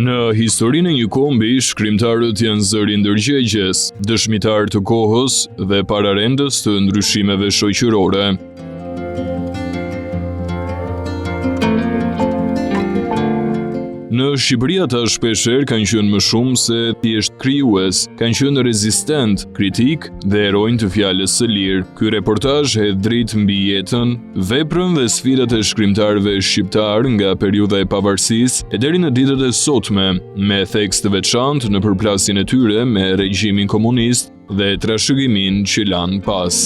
Në historinë e një kombi, shkrimtarët janë zëri ndërgjegjes, dëshmitar të kohës dhe pararendës të ndryshimeve shoqërore. Në Shqipëri ata shpeshherë kanë qenë më shumë se thjesht krijues, kanë qenë rezistent, kritik dhe heronj të fjalës së lirë. Ky reportazh hedh dritë mbi jetën, veprën dhe sfidat e shkrimtarëve shqiptar nga periudha e pavarësisë e deri në ditët e sotme, me theks të veçantë në përplasjen e tyre me regjimin komunist dhe trashëgimin që lanë pas.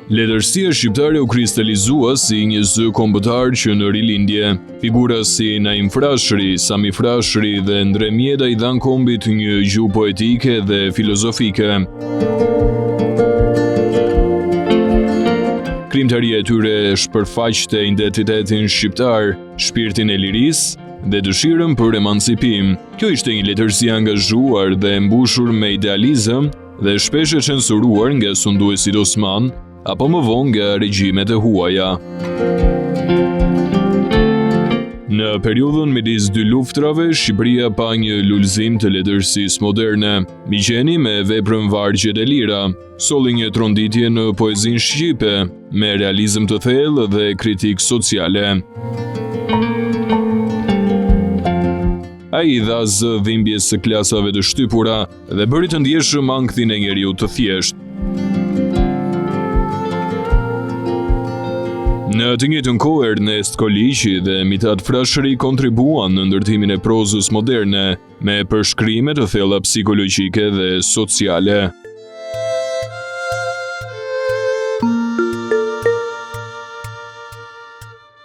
Letërsia shqiptare u kristalizua si një zë kombëtar që në rilindje. Figura si Naim Frashëri, Sami Frashëri dhe Ndre Mjeda i dhan kombit një gjuhë poetike dhe filozofike. Krimtaria e tyre shpërfaqte identitetin shqiptar, shpirtin e lirisë dhe dëshirën për emancipim. Kjo ishte një letërsi angazhuar dhe mbushur me idealizëm dhe shpesh e censuruar nga sunduesit Osman, apo më vonë nga regjimet e huaja. Në periudhën midis dy luftrave, Shqipëria pa një lulëzim të letërsisë moderne. Miqeni me veprën Vargjet e Lira, solli një tronditje në poezinë shqipe, me realizëm të thellë dhe kritikë sociale. Ai dha zë dhimbjes së klasave të shtypura dhe bëri të ndjeshëm ankthin e njeriut të thjeshtë. Në të njëjtën kohë Ernest Koliqi dhe Mithat Frashëri kontribuan në ndërtimin e prozës moderne me përshkrime të thella psikologjike dhe sociale.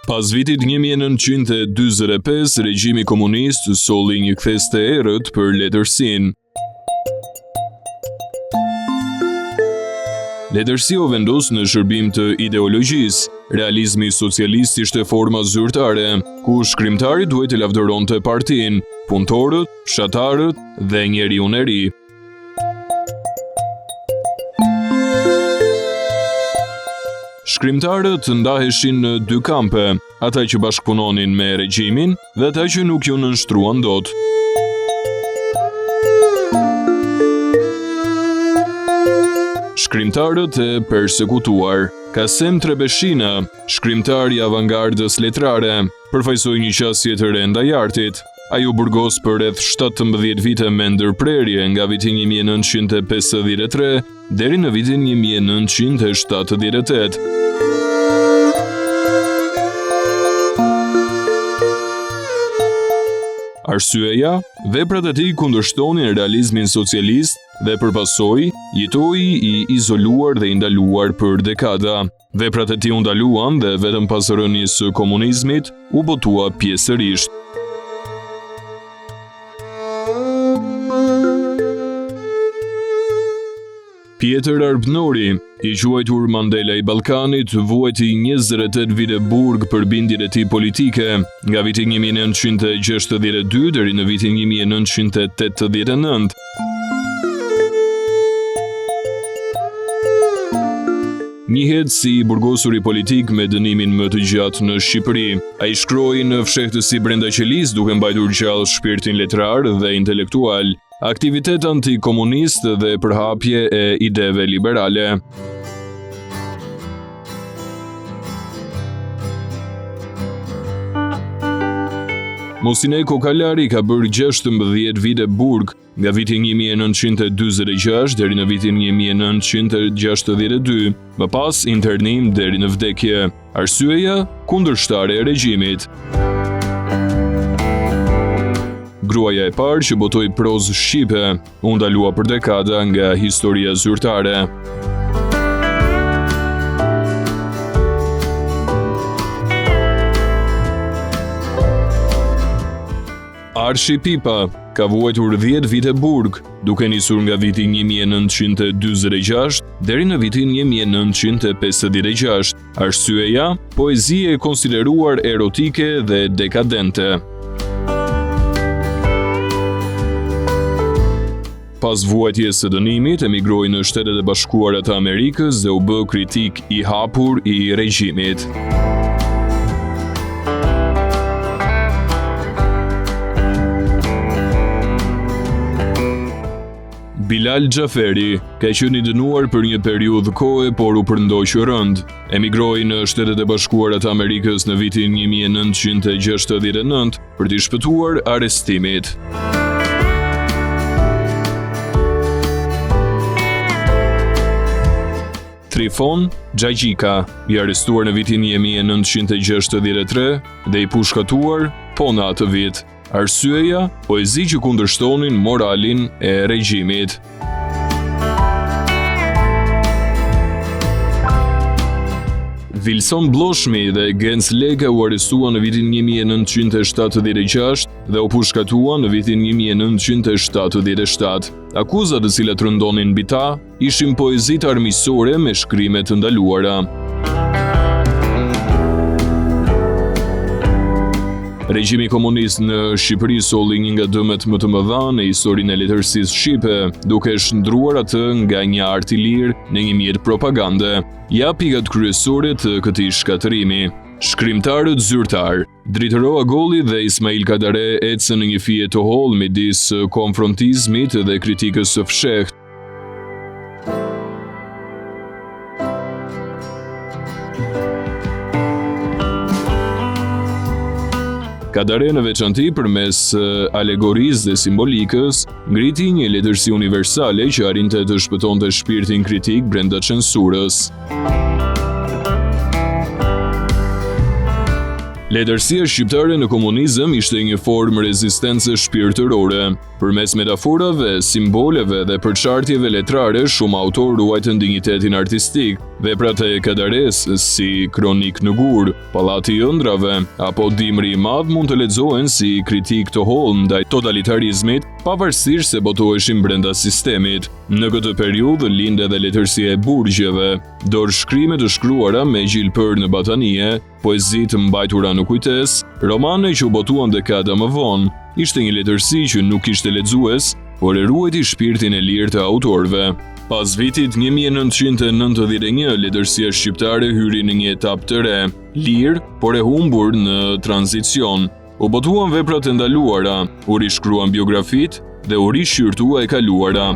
Pas vitit 1945, regjimi komunist solli një kthes të errët për letërsinë. Letërsia u vendos në shërbim të ideologjisë. Realizmi socialist ishte forma zyrtare, ku shkrimtari duhet të lavdëronte partinë, punëtorët, fshatarët dhe njeriun e ri. Shkrimtarët ndaheshin në dy kampe, ata që bashkëpunonin me regjimin dhe ata që nuk ju nënshtruan dot. Shkrimtarët e persekutuar. Kasem Trebeshina, shkrimtar i avangardës letrare, përfaqësoi një qasje të re ndaj artit. Ai u burgos për rreth 17 vite me ndërprerje nga viti 1953 deri në vitin 1978. Arsyeja, veprat e tij kundërshtonin realizmin socialist dhe përpasoj, jetoi i izoluar dhe i ndaluar për dekada. Veprat e tij u ndaluan dhe vetëm pas rënies së komunizmit u botua pjesërisht. Pjetër Arbnori, i quajtur Mandela i Ballkanit, vuajti 28 vite burg për bindjen e tij politike, nga viti 1962 deri në vitin 1989. Njihet si burgosuri politik me dënimin më të gjatë në Shqipëri. Ai shkroi në fshehtësi brenda qelisë duke mbajtur gjallë shpirtin letrar dhe intelektual, aktivitet antikomunist dhe përhapje e ideve liberale. Mosine Kokalari ka bërë 16 vite burg, nga viti 1946 deri në vitin 1962, më pas internim deri në vdekje. Arsyeja, kundërshtare e regjimit. Gruaja e parë që botoi prozë shqipe, u ndalua për dekada nga historia zyrtare. Arshi Pipa ka vuajtur 10 vite burg, duke nisur nga viti 1946 deri në vitin 1956. Arsyeja, poezie e konsideruar erotike dhe dekadente. Pas vuajtjes së dënimit, emigroi në Shtetet e Bashkuara të Amerikës dhe u bë kritik i hapur i regjimit. Bilal Xhaferi ka qenë i dënuar për një periudhë kohe, por u përndoqë rënd. Emigroi në Shtetet e Bashkuara të Amerikës në vitin 1969 për t'i shpëtuar arrestimit. Trifon Xhaxhika, i arrestuar në vitin 1963 dhe i pushkatuar po në atë vit. Arsyeja, poezi që kundërshtonin moralin e regjimit. Wilson Bloshmi dhe Gens Leka u arrestuan në vitin 1976 dhe u pushkatuan në vitin 1977. Akuzat të cilat rëndonin mbi ta ishin poezitë armiqësore me shkrime të ndaluara. Regjimi komunist në Shqipëri solli një nga dëmet më të mëdha në historinë e letërsisë shqipe, duke shndruar atë nga një art i lirë në një mjet propagande. Ja pikat kryesore të këtij shkatërimi. Shkrimtarët zyrtar, Dritëro Agolli dhe Ismail Kadare ecën në një fije të hollë midis konfrontizmit dhe kritikës së fshehtë. Kadare në veçanti përmes alegorisë dhe simbolikës, ngriti një letërsi universale që arrinte të shpëtonte shpirtin kritik brenda censurës. Letërsia shqiptare në komunizëm ishte një formë rezistence shpirtërore. Përmes metaforave, simboleve dhe përçartjeve letrare, shumë autor ruajtën dinjitetin artistik. Veprat e Kadares si Kronik në gur, Pallati i ëndrave apo Dimri i madh mund të lexohen si kritik të hollë ndaj totalitarizmit, pavarësisht se botoheshin brenda sistemit. Në këtë periudhë lindi edhe letërsia e burgjeve, dorëshkrime të shkruara me gjilpër në batanie, poezi të mbajtura në kujtesë, romane që u botuan dekada më vonë. Ishte një letërsi që nuk kishte lexues, por e ruajti shpirtin e lirë të autorëve. Pas vitit 1991, letërsia shqiptare hyri në një etapë të re, lirë, por e humbur në tranzicion. U botuan veprat e ndaluara, u rishkruan biografitë dhe u rishqyrtua e kaluara.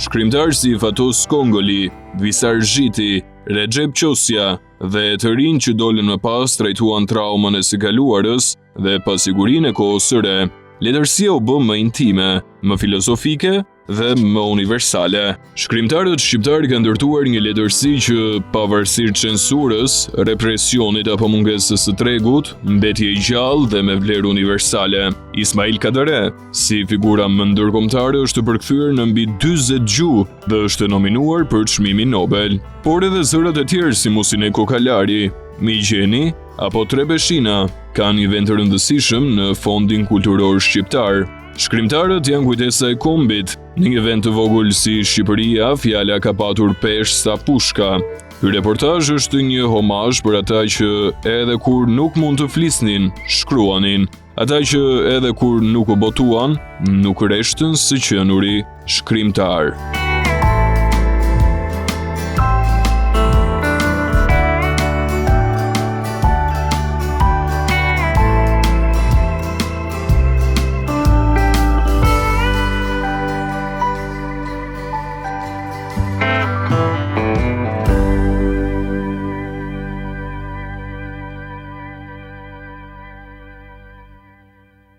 Shkrimtarë si Fatos Kongoli, Visar Zhiti, Recep Qosja dhe të rinj që dolën më pas trajtuan traumën e së kaluarës dhe pasigurinë e kohës së re. Letërsia u bë më intime, më filozofike dhe më universale. Shkrimtarët shqiptarë kanë ndërtuar një letërsi që, pavarësisht censurës, represionit apo mungesës së tregut, mbeti e gjallë dhe me vlerë universale. Ismail Kadare, si figura më ndërkombëtare, është përkthyer në mbi 40 gjuhë dhe është nominuar për çmimin Nobel. Por edhe zërat e tjerë si Musine Kokalari, Migjeni apo Trebeshina kanë një vend të rëndësishëm në fondin kulturor shqiptar. Shkrimtarët janë kujtesa e kombit. Në një vend të vogël si Shqipëria, fjala ka patur peshë sa pushka. Ky reportazh është një homazh për ata që edhe kur nuk mund të flisnin, shkruanin. Ata që edhe kur nuk u botuan, nuk reshtën së qenuri shkrimtar.